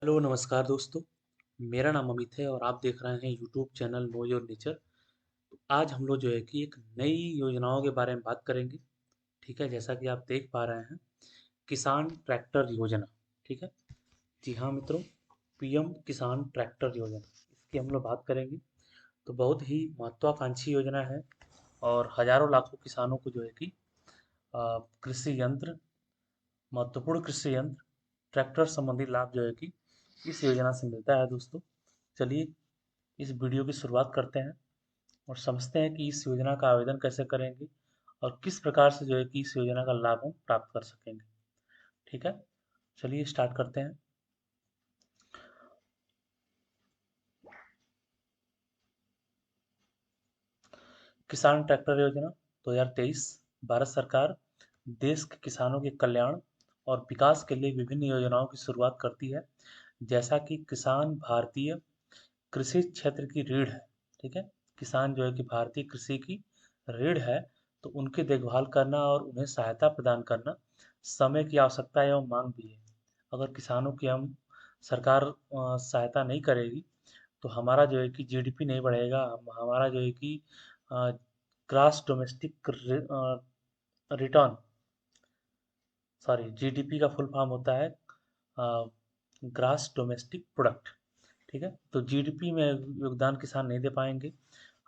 Hello नमस्कार दोस्तों। मेरा नाम अमित है और आप देख रहे हैं YouTube channel know your nature. तो आज हम लोग जो है कि एक नई योजनाओं के बारे में बात करेंगे। ठीक है, जैसा कि आप देख पा रहे हैं, किसान ट्रैक्टर योजना। ठीक है, जी हाँ मित्रों, पीएम किसान ट्रैक्टर योजना, इसकी हम लोग बात करेंगे। तो बहुत ही महत्वाकांक्षी योजना है और हजारों लाखों किसानों को जो है कि कृषि यंत्र, महत्वपूर्ण कृषि यंत्र, ट्रैक्टर संबंधी लाभ जो है कि इस योजना से मिलता है दोस्तों। चलिए इस वीडियो की शुरुआत करते हैं और समझते हैं कि इस योजना का आवेदन कैसे करेंगे और किस प्रकार से जो है कि इस योजना का लाभ हम प्राप्त कर सकेंगे। ठीक है, चलिए स्टार्ट करते हैं। किसान ट्रैक्टर योजना 2023 भारत सरकार देश के किसानों के कल्याण और विकास के लिए विभिन्न योजनाओं की शुरुआत करती है। जैसा कि किसान भारतीय कृषि क्षेत्र की रीढ़ है। ठीक है, किसान जो है कि भारतीय कृषि की रीढ़ है, तो उनकी देखभाल करना और उन्हें सहायता प्रदान करना समय की आवश्यकता एवं मांग भी है। अगर किसानों की हम सरकार सहायता नहीं करेगी तो हमारा जो है कि जीडीपी नहीं बढ़ेगा, हमारा जो है कि grass domestic return, sorry, GDP का फुल फॉर्म होता है ग्रास डोमेस्टिक प्रोडक्ट। ठीक है, तो जीडीपी में योगदान किसान नहीं दे पाएंगे,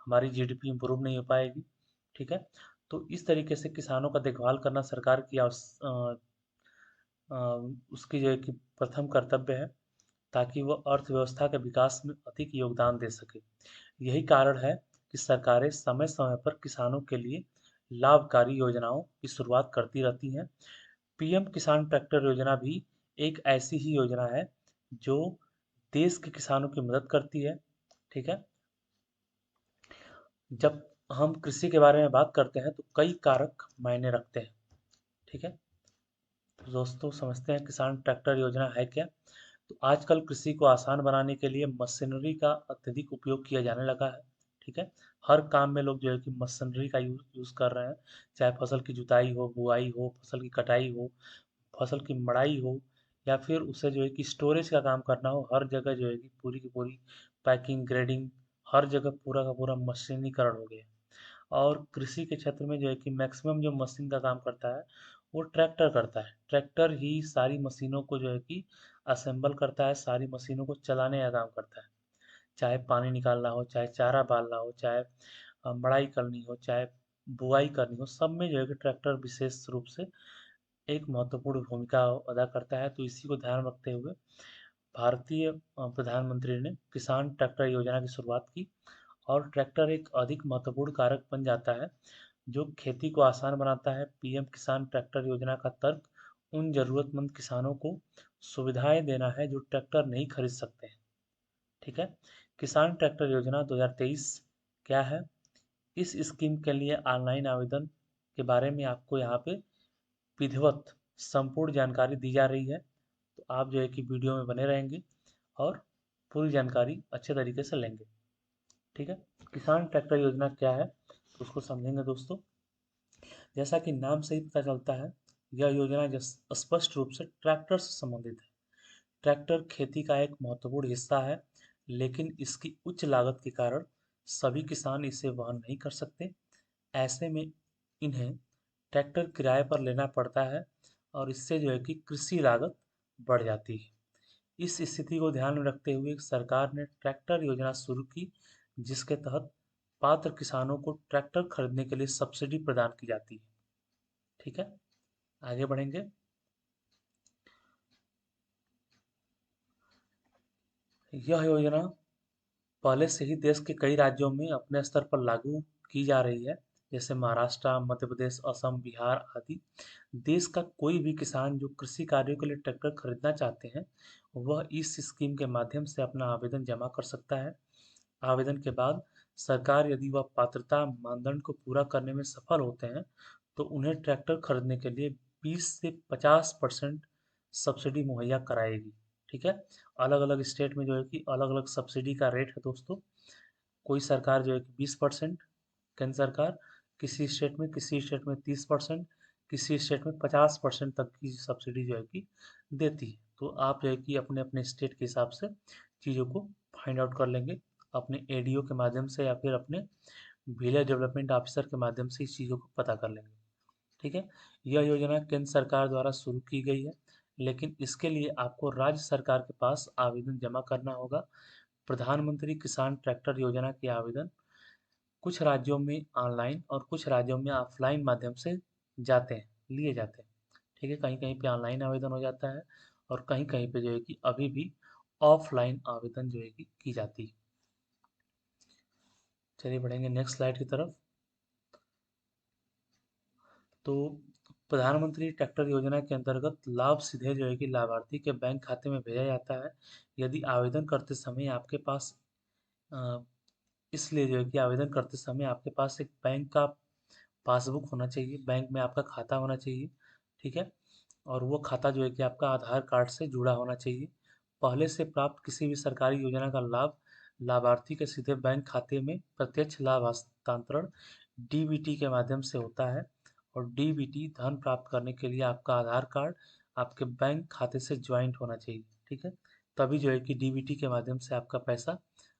हमारी जीडीपी इम्प्रूव नहीं हो पाएगी। ठीक है, तो इस तरीके से किसानों का देखभाल करना सरकार की अ, उसकी जो है कि प्रथम कर्तव्य है, ताकि वह अर्थव्यवस्था के विकास में अधिक योगदान दे सके। यही कारण है कि सरकारें समय समय पर किसानों के लिए लाभकारी योजनाओं की शुरुआत करती रहती हैं। पीएम किसान ट्रैक्टर योजना भी एक ऐसी ही योजना है जो देश के किसानों की मदद करती है। ठीक है, जब हम कृषि के बारे में बात करते हैं तो कई कारक मायने रखते हैं। ठीक है, तो दोस्तों समझते हैं किसान ट्रैक्टर योजना है क्या। तो आजकल कृषि को आसान बनाने के लिए मशीनरी का अत्यधिक उपयोग किया जाने लगा है। ठीक है, हर काम में लोग जो है कि मशीनरी का यूज कर रहे हैं, चाहे फसल की जुताई हो, बुआई हो, फसल की कटाई हो, फसल की मड़ाई हो, या फिर उसे जो है कि स्टोरेज का काम करना हो। हर जगह जो है कि पूरी की पूरी पैकिंग, ग्रेडिंग, हर जगह पूरा का पूरा मशीनीकरण हो गया। और कृषि के क्षेत्र में जो है कि मैक्सिमम जो मशीन का काम करता है वो ट्रैक्टर करता है। ट्रैक्टर ही सारी मशीनों को जो है कि असेंबल करता है, सारी मशीनों को चलाने का काम करता है। चाहे पानी निकालना हो, चाहे चारा डालना हो, चाहे मड़ाई करनी हो, चाहे बुआई करनी हो, सब में जो है कि ट्रैक्टर विशेष रूप से एक महत्वपूर्ण भूमिका अदा करता है। तो इसी को ध्यान में रखते हुए भारतीय प्रधानमंत्री ने किसान ट्रैक्टर योजना की शुरुआत की और ट्रैक्टर एक अधिक महत्वपूर्ण कारक बन जाता है जो खेती को आसान बनाता है। पीएम किसान ट्रैक्टर योजना का तर्क उन जरूरतमंद किसानों को सुविधाएं देना है जो ट्रैक्टर नहीं खरीद सकते हैं। ठीक है, किसान ट्रैक्टर योजना 2023 क्या है? इस स्कीम के लिए ऑनलाइन आवेदन के बारे में आपको यहाँ पे विधिवत संपूर्ण जानकारी दी जा रही है। तो आप जो है कि वीडियो में बने रहेंगे और पूरी जानकारी अच्छे तरीके से लेंगे। ठीक है, किसान ट्रैक्टर योजना क्या है तो उसको समझेंगे दोस्तों। जैसा कि नाम से ही पता चलता है, यह योजना स्पष्ट रूप से ट्रैक्टर से संबंधित है। ट्रैक्टर खेती का एक महत्वपूर्ण हिस्सा है, लेकिन इसकी उच्च लागत के कारण सभी किसान इसे वहन नहीं कर सकते। ऐसे में इन्हें ट्रैक्टर किराए पर लेना पड़ता है और इससे जो है कि कृषि लागत बढ़ जाती है। इस स्थिति को ध्यान में रखते हुए सरकार ने ट्रैक्टर योजना शुरू की, जिसके तहत पात्र किसानों को ट्रैक्टर खरीदने के लिए सब्सिडी प्रदान की जाती है। ठीक है, आगे बढ़ेंगे। यह योजना पहले से ही देश के कई राज्यों में अपने स्तर पर लागू की जा रही है, जैसे महाराष्ट्र, मध्य प्रदेश, असम, बिहार आदि। देश का कोई भी किसान जो कृषि कार्यों के लिए ट्रैक्टर खरीदना चाहते हैं, वह इस स्कीम के माध्यम से अपना आवेदन जमा कर सकता है। आवेदन के बाद सरकार, यदि वह पात्रता मानदंड को पूरा करने में सफल होते हैं, तो उन्हें ट्रैक्टर खरीदने के लिए 20 से 50% सब्सिडी मुहैया कराएगी। ठीक है, अलग अलग स्टेट में जो है कि अलग अलग सब्सिडी का रेट है दोस्तों। कोई सरकार जो है कि 20%, केंद्र सरकार, किसी स्टेट में 30%, किसी स्टेट में 50% तक की सब्सिडी जो है कि देती है। तो आप जो है कि अपने अपने स्टेट के हिसाब से चीज़ों को फाइंड आउट कर लेंगे, अपने एडीओ के माध्यम से या फिर अपने विलेज डेवलपमेंट ऑफिसर के माध्यम से इस चीज़ों को पता कर लेंगे। ठीक है, यह योजना केंद्र सरकार द्वारा शुरू की गई है, लेकिन इसके लिए आपको राज्य सरकार के पास आवेदन जमा करना होगा। प्रधानमंत्री किसान ट्रैक्टर योजना के आवेदन कुछ राज्यों में ऑनलाइन और कुछ राज्यों में ऑफलाइन माध्यम से लिए जाते हैं। ठीक है, कहीं कहीं पे ऑनलाइन आवेदन हो जाता है और कहीं कहीं पे जो है कि अभी भी ऑफलाइन आवेदन जो है कि की जाती है। चलिए बढ़ेंगे नेक्स्ट स्लाइड की तरफ। तो प्रधानमंत्री ट्रैक्टर योजना के अंतर्गत लाभ सीधे जो है कि लाभार्थी के बैंक खाते में भेजा जाता है। यदि आवेदन करते समय आपके पास अ, इसलिए जो है कि आवेदन करते समय आपके पास एक बैंक का पासबुक होना चाहिए, बैंक में आपका खाता होना चाहिए। ठीक है, और वो खाता जो है कि आपका आधार कार्ड से जुड़ा होना चाहिए। पहले से प्राप्त किसी भी सरकारी योजना का लाभ लाभार्थी के सीधे बैंक खाते में प्रत्यक्ष लाभ हस्तांतरण डीबीटी के माध्यम से होता है, और डीबीटी धन प्राप्त करने के लिए आपका आधार कार्ड आपके बैंक खाते से ज्वाइंट होना चाहिए। ठीक है, तभी जो है कि डीबीटी के माध्यम से आपका पैसा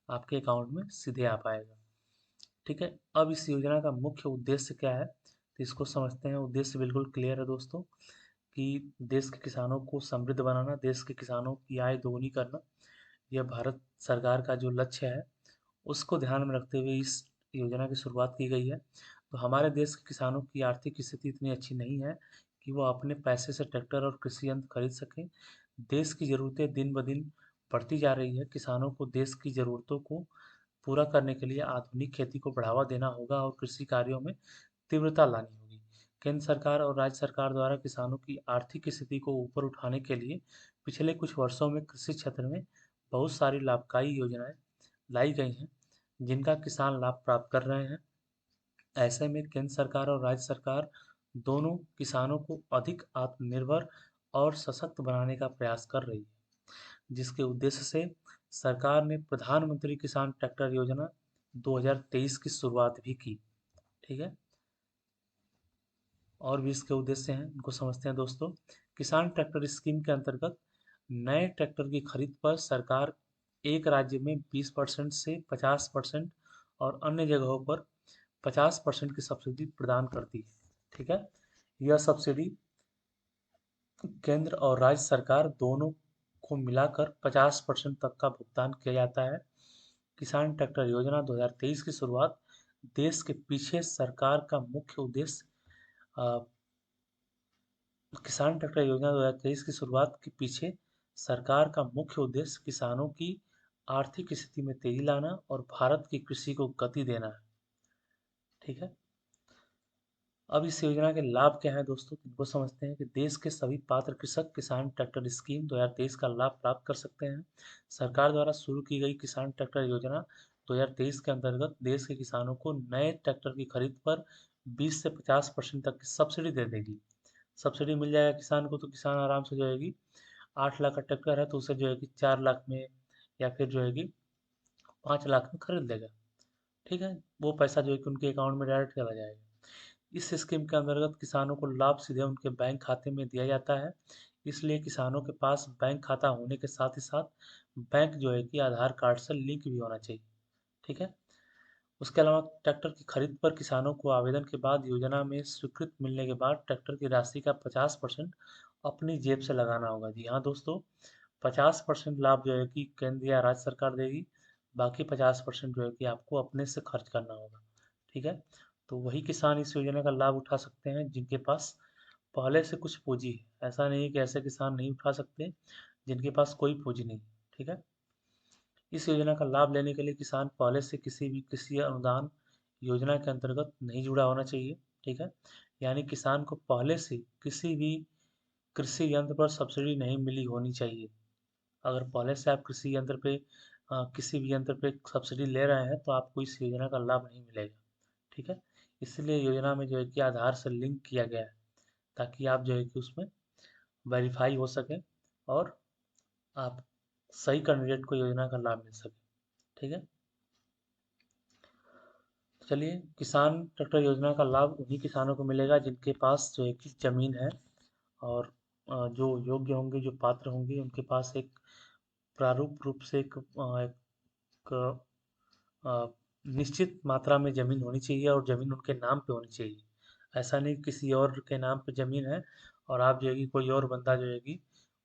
आपके अकाउंट में सीधे आ पाएगा। ठीक है, अब इस योजना का मुख्य उद्देश्य क्या है, तो इसको समझते हैं। उद्देश्य बिल्कुल क्लियर है दोस्तों, कि देश के किसानों को समृद्ध बनाना, देश के किसानों की आय दोगुनी करना, यह भारत सरकार का जो लक्ष्य है उसको ध्यान में रखते हुए इस योजना की शुरुआत की गई है। तो हमारे देश के किसानों की आर्थिक स्थिति इतनी अच्छी नहीं है कि वो अपने पैसे से ट्रैक्टर और कृषि यंत्र खरीद सकें। देश की ज़रूरतें दिन ब दिन बढ़ती जा रही है। किसानों को देश की ज़रूरतों को पूरा करने के लिए आधुनिक खेती को बढ़ावा देना होगा और कृषि कार्यों में तीव्रता लानी होगी। केंद्र सरकार और राज्य सरकार द्वारा किसानों की आर्थिक स्थिति को ऊपर उठाने के लिए पिछले कुछ वर्षों में कृषि क्षेत्र में बहुत सारी लाभकारी योजनाएं लाई गई हैं, जिनका किसान लाभ प्राप्त कर रहे हैं। ऐसे में केंद्र सरकार और राज्य सरकार दोनों किसानों को अधिक आत्मनिर्भर और सशक्त बनाने का प्रयास कर रही है, जिसके उद्देश्य से सरकार ने प्रधानमंत्री किसान ट्रैक्टर योजना 2023 की शुरुआत भी की। ठीक है, और भी इसके उद्देश्य हैं, इनको समझते हैं दोस्तों। किसान ट्रैक्टर स्कीम के अंतर्गत नए ट्रैक्टर की खरीद पर सरकार एक राज्य में 20% से 50% और अन्य जगहों पर 50% की सब्सिडी प्रदान करती है। ठीक है, यह सब्सिडी केंद्र और राज्य सरकार दोनों को मिलाकर 50% तक का भुगतान किया जाता है। किसान ट्रैक्टर योजना 2023 की शुरुआत देश के पीछे सरकार का मुख्य उद्देश्य किसान ट्रैक्टर योजना 2023 की शुरुआत के पीछे सरकार का मुख्य उद्देश्य किसानों की आर्थिक स्थिति में तेजी लाना और भारत की कृषि को गति देना है। ठीक है, अब इस योजना के लाभ क्या हैं दोस्तों, इनको समझते हैं। कि देश के सभी पात्र कृषक किसान ट्रैक्टर स्कीम 2023 का लाभ प्राप्त कर सकते हैं। सरकार द्वारा शुरू की गई किसान ट्रैक्टर योजना 2023 के अंतर्गत देश के किसानों को नए ट्रैक्टर की खरीद पर 20 से 50% तक की सब्सिडी दे देगी। सब्सिडी मिल जाएगा किसान को, तो किसान आराम से जो है कि 8 लाख का ट्रैक्टर है तो उसे जो है कि 4 लाख में या फिर जो है कि 5 लाख में खरीद लेगा। ठीक है, वो पैसा जो है कि उनके अकाउंट में डायरेक्ट चला जाएगा। इस स्कीम के अंतर्गत किसानों को लाभ सीधे उनके बैंक खाते में दिया जाता है। इसलिए किसानों के पास बैंक खाता होने के साथ ही साथ बैंक जो है कि आधार कार्ड से लिंक भी होना चाहिए। ठीक है, उसके अलावा ट्रैक्टर की खरीद पर किसानों को आवेदन के बाद योजना में स्वीकृत मिलने के बाद ट्रैक्टर की राशि का 50% अपनी जेब से लगाना होगा। जी हाँ दोस्तों, 50% लाभ जो है कि केंद्र या राज्य सरकार देगी, बाकी 50% जो है कि आपको अपने से खर्च करना होगा। ठीक है, तो वही किसान इस योजना का लाभ उठा सकते हैं जिनके पास पहले से कुछ पूंजी है। ऐसा नहीं है कि ऐसे किसान नहीं उठा सकते जिनके पास कोई पूंजी नहीं। ठीक है, इस योजना का लाभ लेने के लिए किसान पहले से किसी भी कृषि अनुदान योजना के अंतर्गत नहीं जुड़ा होना चाहिए। ठीक है, यानी किसान को पहले से किसी भी कृषि यंत्र पर सब्सिडी नहीं मिली होनी चाहिए। अगर पहले से आप कृषि यंत्र पे किसी भी यंत्र पे सब्सिडी ले रहे हैं तो आपको इस योजना का लाभ नहीं मिलेगा। ठीक है, इसलिए योजना में जो है कि आधार से लिंक किया गया है, ताकि आप जो है कि उसमें वेरीफाई हो सके और आप सही कैंडिडेट को योजना का लाभ मिल सके। ठीक है, चलिए, किसान ट्रैक्टर योजना का लाभ उन्हीं किसानों को मिलेगा जिनके पास जो है कि ज़मीन है और जो योग्य होंगे, जो पात्र होंगे, उनके पास एक प्रारूप रूप से एक निश्चित मात्रा में ज़मीन होनी चाहिए और ज़मीन उनके नाम पे होनी चाहिए। ऐसा नहीं किसी और के नाम पे ज़मीन है और आप जो है कि कोई और बंदा जो है कि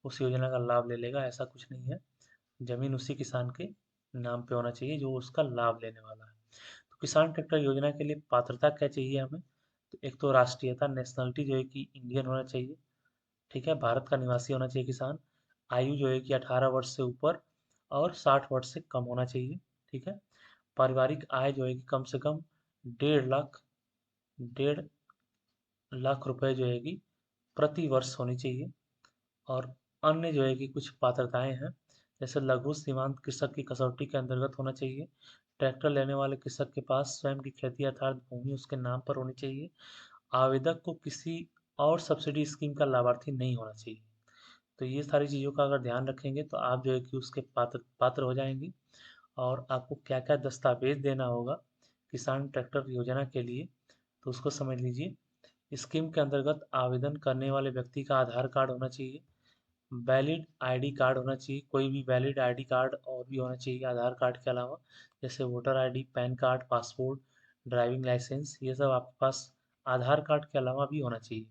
उस योजना का लाभ ले लेगा, ऐसा कुछ नहीं है। ज़मीन उसी किसान के नाम पे होना चाहिए जो उसका लाभ लेने वाला है। तो किसान ट्रैक्टर योजना के लिए पात्रता क्या चाहिए हमें? तो एक तो राष्ट्रीयता, नेशनलिटी जो है कि इंडियन होना चाहिए, ठीक है, भारत का निवासी होना चाहिए किसान। आयु जो है कि 18 वर्ष से ऊपर और 60 वर्ष से कम होना चाहिए, ठीक है। पारिवारिक आय जो है कि कम से कम 1.5 लाख रुपए जो है कि प्रति वर्ष होनी चाहिए। और अन्य जो है कि कुछ पात्रताएं हैं, जैसे लघु सीमांत कृषक की कसौटी के अंतर्गत होना चाहिए। ट्रैक्टर लेने वाले कृषक के पास स्वयं की खेती अर्थात भूमि उसके नाम पर होनी चाहिए। आवेदक को किसी और सब्सिडी स्कीम का लाभार्थी नहीं होना चाहिए। तो ये सारी चीज़ों का अगर ध्यान रखेंगे तो आप जो है कि उसके पात्र पात्र हो जाएंगे। और आपको क्या क्या दस्तावेज देना होगा किसान ट्रैक्टर योजना के लिए, तो उसको समझ लीजिए। स्कीम के अंतर्गत आवेदन करने वाले व्यक्ति का आधार कार्ड होना चाहिए, वैलिड आईडी कार्ड होना चाहिए, कोई भी वैलिड आईडी कार्ड और भी होना चाहिए आधार कार्ड के अलावा, जैसे voter ID, PAN card, passport, driving licence, ये सब आपके पास आधार कार्ड के अलावा भी होना चाहिए।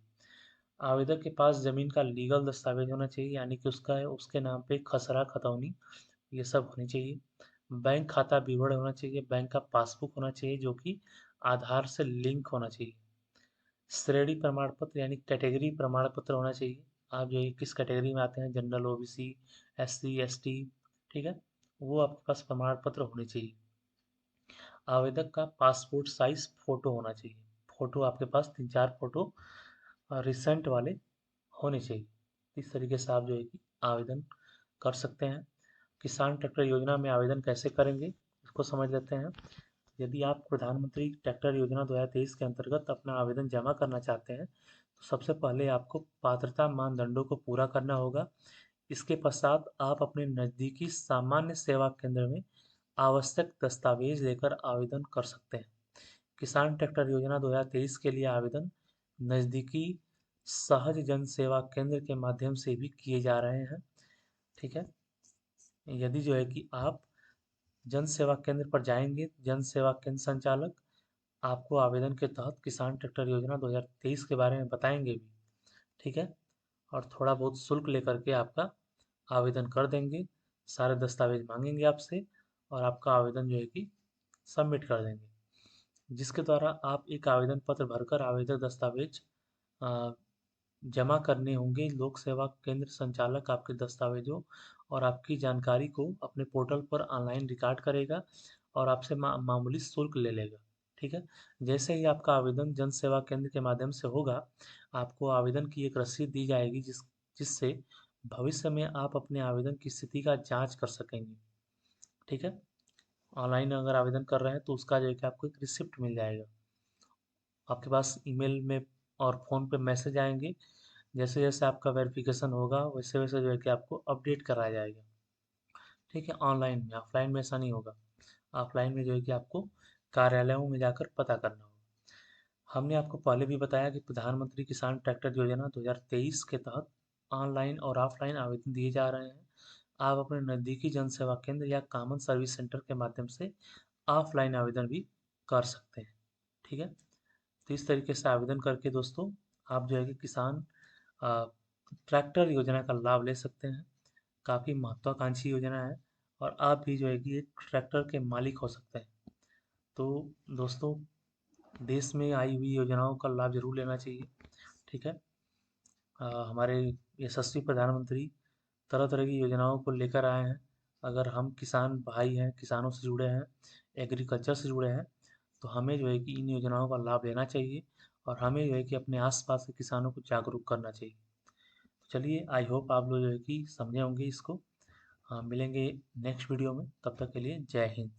आवेदक के पास ज़मीन का लीगल दस्तावेज होना चाहिए, यानी कि उसका उसके नाम पे खसरा खतौनी, ये सब होनी चाहिए। बैंक खाता विवरण होना चाहिए, बैंक का पासबुक होना चाहिए जो कि आधार से लिंक होना चाहिए। श्रेणी प्रमाण पत्र यानी कैटेगरी प्रमाण पत्र होना चाहिए, आप जो है किस कैटेगरी में आते हैं, जनरल, ओबीसी, एससी, एसटी, ठीक है, वो आपके पास प्रमाण पत्र होने चाहिए। आवेदक का पासपोर्ट साइज फोटो होना चाहिए, फोटो आपके पास 3-4 फोटो रिसेंट वाले होने चाहिए। इस तरीके से आप जो है कि आवेदन कर सकते हैं। किसान ट्रैक्टर योजना में आवेदन कैसे करेंगे इसको समझ लेते हैं। यदि आप प्रधानमंत्री ट्रैक्टर योजना 2023 के अंतर्गत अपना आवेदन जमा करना चाहते हैं तो सबसे पहले आपको पात्रता मानदंडों को पूरा करना होगा। इसके पश्चात आप अपने नज़दीकी सामान्य सेवा केंद्र में आवश्यक दस्तावेज लेकर आवेदन कर सकते हैं। किसान ट्रैक्टर योजना 2023 के लिए आवेदन नज़दीकी सहज जन सेवा केंद्र के माध्यम से भी किए जा रहे हैं, ठीक है। यदि जो है कि आप जन सेवा केंद्र पर जाएंगे, जन सेवा केंद्र संचालक आपको आवेदन के तहत किसान ट्रैक्टर योजना 2023 के बारे में बताएंगे भी, ठीक है। और थोड़ा बहुत शुल्क लेकर के आपका आवेदन कर देंगे, सारे दस्तावेज मांगेंगे आपसे और आपका आवेदन जो है कि सबमिट कर देंगे, जिसके द्वारा आप एक आवेदन पत्र भरकर आवेदक दस्तावेज जमा करने होंगे। लोक सेवा केंद्र संचालक आपके दस्तावेजों और आपकी जानकारी को अपने पोर्टल पर ऑनलाइन रिकॉर्ड करेगा और आपसे मामूली शुल्क ले लेगा, ठीक है। जैसे ही आपका आवेदन जन सेवा केंद्र के माध्यम से होगा, आपको आवेदन की एक रसीद दी जाएगी जिससे भविष्य में आप अपने आवेदन की स्थिति का जांच कर सकेंगे, ठीक है। ऑनलाइन अगर आवेदन कर रहे हैं तो उसका जो है कि आपको एक रिसिप्ट मिल जाएगा आपके पास, ईमेल में और फ़ोन पे मैसेज आएंगे। जैसे जैसे आपका वेरिफिकेशन होगा वैसे वैसे जो है कि आपको अपडेट कराया जाएगा, ठीक है, ऑनलाइन में। ऑफलाइन में ऐसा नहीं होगा, ऑफलाइन में जो है कि आपको कार्यालयों में जाकर पता करना होगा। हमने आपको पहले भी बताया कि प्रधानमंत्री किसान ट्रैक्टर योजना 2023 के तहत ऑनलाइन और ऑफलाइन आवेदन दिए जा रहे हैं। आप अपने नज़दीकी जन सेवा केंद्र या कॉमन सर्विस सेंटर के माध्यम से ऑफलाइन आवेदन भी कर सकते हैं, ठीक है। तो इस तरीके से आवेदन करके दोस्तों आप जो है कि किसान ट्रैक्टर योजना का लाभ ले सकते हैं। काफ़ी महत्वाकांक्षी योजना है और आप भी जो है कि एक ट्रैक्टर के मालिक हो सकते हैं। तो दोस्तों, देश में आई हुई योजनाओं का लाभ जरूर लेना चाहिए, ठीक है। हमारे यशस्वी प्रधानमंत्री तरह तरह की योजनाओं को लेकर आए हैं। अगर हम किसान भाई हैं, किसानों से जुड़े हैं, एग्रीकल्चर से जुड़े हैं, तो हमें जो है कि इन योजनाओं का लाभ लेना चाहिए और हमें जो है कि अपने आसपास के किसानों को जागरूक करना चाहिए। तो चलिए, आई होप आप लोग जो है कि समझे होंगे इसको। हाँ, मिलेंगे नेक्स्ट वीडियो में, तब तक के लिए जय हिंद।